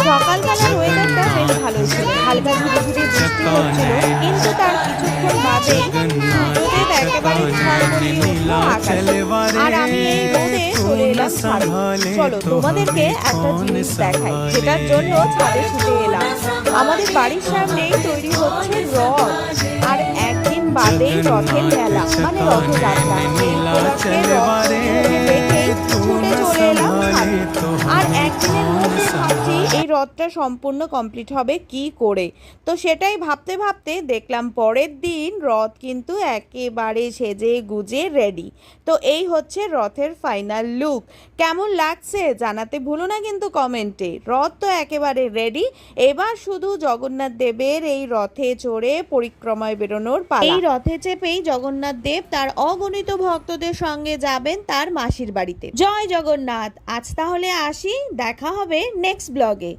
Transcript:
সকালবেলার ওয়েদারটা বেশ ভালোই ছিল, হালকা ধীরে ধীরে বৃষ্টি হচ্ছিল, কিন্তু তার কিছুক্ষণ বাদে রোদের একেবারে ঝলমলিয়ে উঠলো আকাশে। আর আমি এই রোদে চলে এলাম ছাদে। চলো তোমাদেরকে একটা জিনিস দেখাই, যেটার জন্য ছাদে ছুটে এলাম। আমাদের বাড়ির সামনেই তৈরি হচ্ছে রথ, আর একদিন বাদেই রথের মেলা মানে রথযাত্রা। এই উপলক্ষে রথ দেখেই ছুটে চলে এলাম ছাদে। আর একদিনের মধ্যে ভাবছি এই রথটা সম্পূর্ণ কমপ্লিট হবে কি করে। তো সেটাই ভাবতে ভাবতে দেখলাম পরের দিন রথ কিন্তু একেবারে সেজে গুজে রেডি। তো এই হচ্ছে রথের ফাইনাল লুক। কেমন লাগছে জানাতে ভুলো না কিন্তু কমেন্টে। রথ তো একেবারে রেডি, এবার শুধু জগন্নাথ দেবের এই রথে চড়ে পরিক্রমায় বেরোনোর পালা। এই রথে চেপেই জগন্নাথ দেব তার অগণিত ভক্তদের সঙ্গে যাবেন তার মাসির বাড়িতে। জয় জগন্নাথ। আজ তাহলে আসি, দেখা হবে নেক্সট ব্লগে।